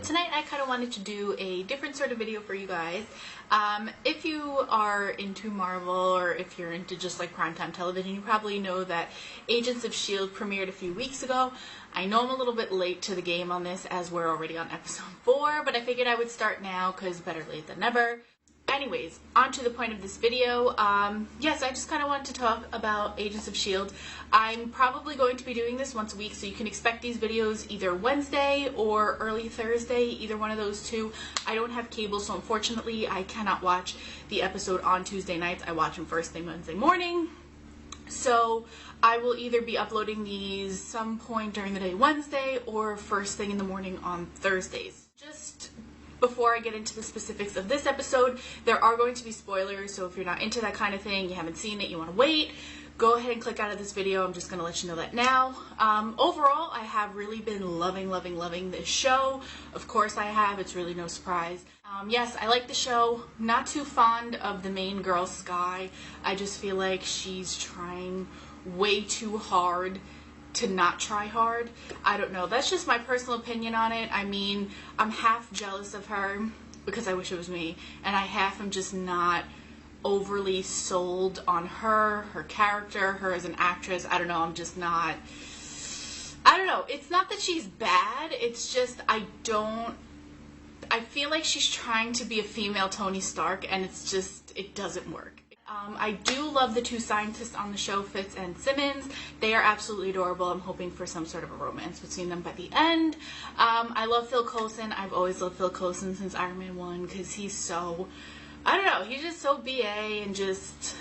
tonight I kind of wanted to do a different sort of video for you guys. If you are into Marvel, or if you're into just like primetime television, you probably know that Agents of S.H.I.E.L.D. premiered a few weeks ago. I know I'm a little bit late to the game on this as we're already on episode 4, but I figured I would start now because better late than never. Anyways, on to the point of this video. Yes, I just kind of wanted to talk about Agents of S.H.I.E.L.D. I'm probably going to be doing this once a week, so you can expect these videos either Wednesday or early Thursday, either one of those two. I don't have cable, so unfortunately I cannot watch the episode on Tuesday nights. I watch them first thing Wednesday morning. So I will either be uploading these some point during the day Wednesday or first thing in the morning on Thursdays. Just before I get into the specifics of this episode, there are going to be spoilers, so if you're not into that kind of thing, you haven't seen it, you want to wait, go ahead and click out of this video. I'm just going to let you know that now. Overall, I have really been loving this show. Of course I have. It's really no surprise. Yes, I like the show. Not too fond of the main girl, Sky. I just feel like she's trying way too hard to not try hard. I don't know. That's just my personal opinion on it. I mean, I'm half jealous of her because I wish it was me, and I half am just not overly sold on her character, her as an actress. I don't know. I'm just not. I don't know. It's not that she's bad. It's just I feel like she's trying to be a female Tony Stark, and it's just, it doesn't work. I do love the two scientists on the show, Fitz and Simmons. They are absolutely adorable. I'm hoping for some sort of a romance between them by the end. I love Phil Coulson. I've always loved Phil Coulson since Iron Man 1 because he's so, I don't know, he's just so BA and just,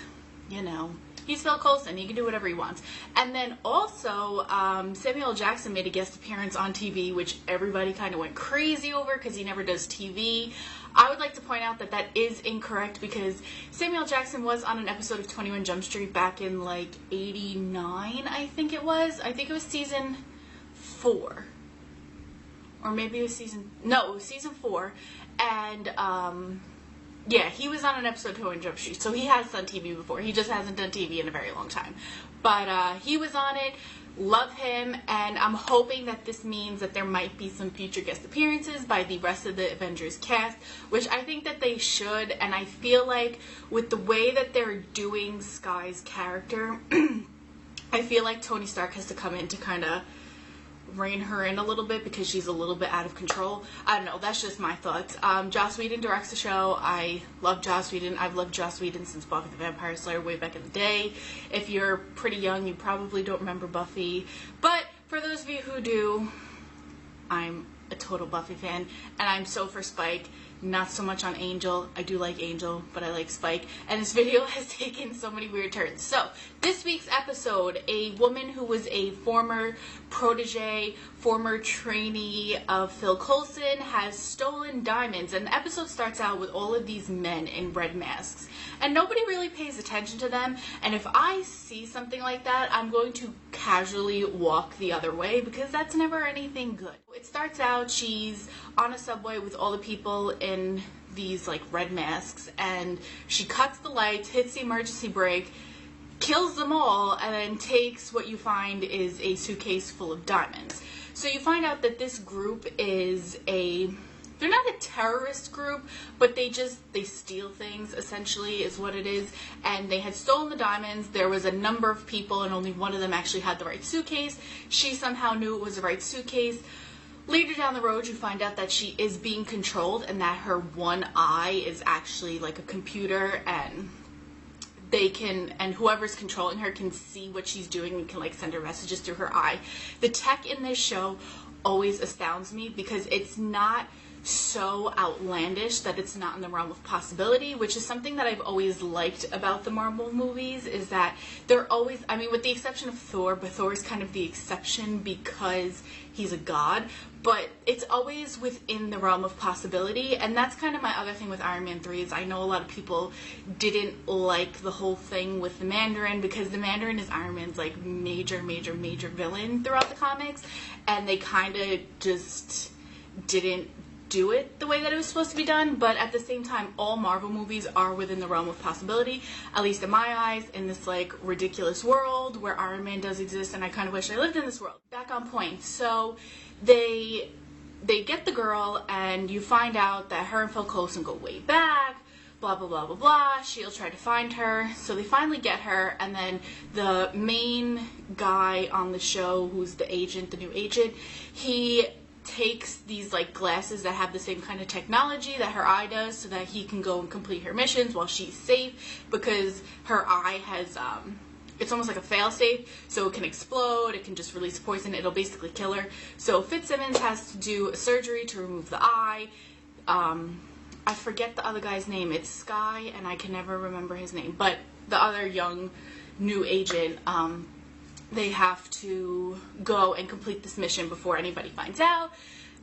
you know, he's Phil Coulson. He can do whatever he wants. And then also, Samuel L. Jackson made a guest appearance on TV, which everybody kind of went crazy over because he never does TV. I would like to point out that that is incorrect because Samuel L. Jackson was on an episode of 21 Jump Street back in like 89, I think it was. I think it was season 4. Or maybe it was season 4. And, yeah, he was on an episode of 21 Jump Street, so he has done TV before. He just hasn't done TV in a very long time. But he was on it. Love him, and I'm hoping that this means that there might be some future guest appearances by the rest of the Avengers cast, which I think that they should, and I feel like with the way that they're doing Sky's character, I feel like Tony Stark has to come in to kind of rein her in a little bit because she's a little bit out of control. I don't know, that's just my thoughts. Joss Whedon directs the show. I love Joss Whedon. I've loved Joss Whedon since Buffy the Vampire Slayer way back in the day. If you're pretty young, you probably don't remember Buffy, but for those of you who do, I'm a total Buffy fan, and I'm so for Spike. Not so much on Angel. I do like Angel, but I like Spike. And this video has taken so many weird turns. So, this week's episode, a woman who was a former protege, former trainee of Phil Coulson has stolen diamonds. And the episode starts out with all of these men in red masks. And nobody really pays attention to them. And if I see something like that, I'm going to casually walk the other way because that's never anything good. It starts out, she's on a subway with all the people in these like red masks, and she cuts the lights, hits the emergency brake, kills them all, and then takes what you find is a suitcase full of diamonds. So you find out that this group is they're not a terrorist group, but they steal things, essentially, is what it is. And they had stolen the diamonds. There was a number of people, and only one of them actually had the right suitcase. She somehow knew it was the right suitcase. Later down the road, you find out that she is being controlled and that her one eye is actually like a computer, and and whoever's controlling her can see what she's doing and can like send her messages through her eye. The tech in this show always astounds me because it's not so outlandish that it's not in the realm of possibility, which is something that I've always liked about the Marvel movies, is that they're always, I mean, with the exception of Thor, but Thor is kind of the exception because he's a god, but it's always within the realm of possibility. And that's kind of my other thing with Iron Man 3 is I know a lot of people didn't like the whole thing with the Mandarin because the Mandarin is Iron Man's like major villain throughout the comics, and they kind of just didn't do it the way that it was supposed to be done. But at the same time, all Marvel movies are within the realm of possibility, at least in my eyes, in this like ridiculous world where Iron Man does exist, and I kind of wish I lived in this world. Back on point. So they they get the girl, and you find out that her and Phil Coulson go way back, blah, blah, blah, blah, blah. S.H.I.E.L.D. tried to find her, so they finally get her, and then the main guy on the show, who's the agent, the new agent, he takes these like glasses that have the same kind of technology that her eye does, so that he can go and complete her missions while she's safe, because her eye has it's almost like a fail-safe, so it can explode, it can just release poison, it'll basically kill her. So Fitzsimmons has to do a surgery to remove the eye. I forget the other guy's name. It's Sky, and I can never remember his name. But the other young new agent, they have to go and complete this mission before anybody finds out.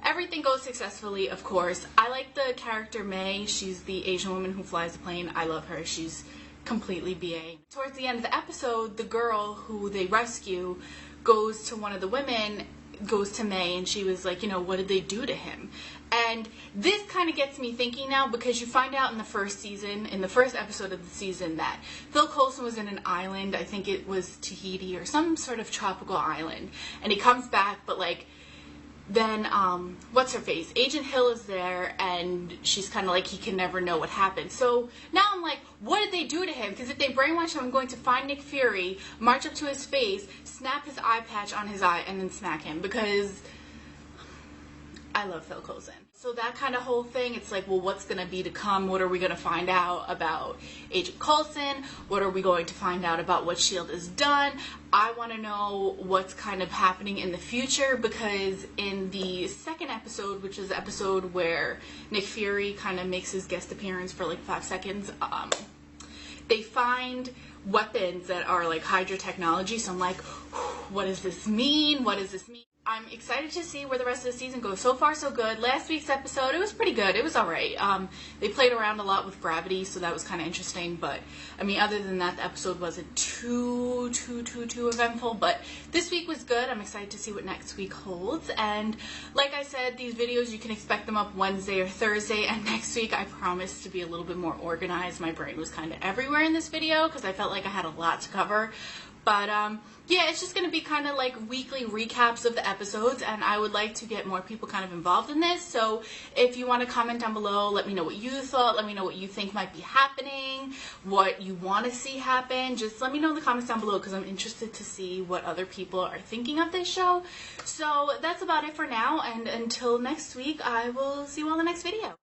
Everything goes successfully, of course. I like the character May. She's the Asian woman who flies the plane. I love her. She's completely BA. Towards the end of the episode, the girl who they rescue goes to one of the women, goes to May, and she was like, you know, what did they do to him? And this kind of gets me thinking now, because you find out in the first season, in the first episode of the season, that Phil Coulson was in an island, I think it was Tahiti or some sort of tropical island, and he comes back, but like, then, what's her face? Agent Hill is there, and she's kind of like, he can never know what happened. So now I'm like, what did they do to him? Because if they brainwash him, I'm going to find Nick Fury, march up to his face, snap his eye patch on his eye, and then smack him, because I love Phil Coulson. So that kind of whole thing, it's like, well, what's going to be to come? What are we going to find out about Agent Coulson? What are we going to find out about what S.H.I.E.L.D. has done? I want to know what's kind of happening in the future, because in the second episode, which is the episode where Nick Fury kind of makes his guest appearance for like 5 seconds, they find weapons that are like Hydra technology. So I'm like, what does this mean? What does this mean? I'm excited to see where the rest of the season goes. So far, so good. Last week's episode, it was pretty good. It was alright. They played around a lot with gravity, so that was kind of interesting. But, I mean, other than that, the episode wasn't too eventful. But this week was good. I'm excited to see what next week holds. And, like I said, these videos, you can expect them up Wednesday or Thursday. And next week, I promise to be a little bit more organized. My brain was kind of everywhere in this video, because I felt like I had a lot to cover. But, yeah, it's just going to be kind of like weekly recaps of the episodes, and I would like to get more people kind of involved in this. So if you want to comment down below, let me know what you thought, let me know what you think might be happening, what you want to see happen. Just let me know in the comments down below, because I'm interested to see what other people are thinking of this show. So that's about it for now, and until next week, I will see you all in the next video.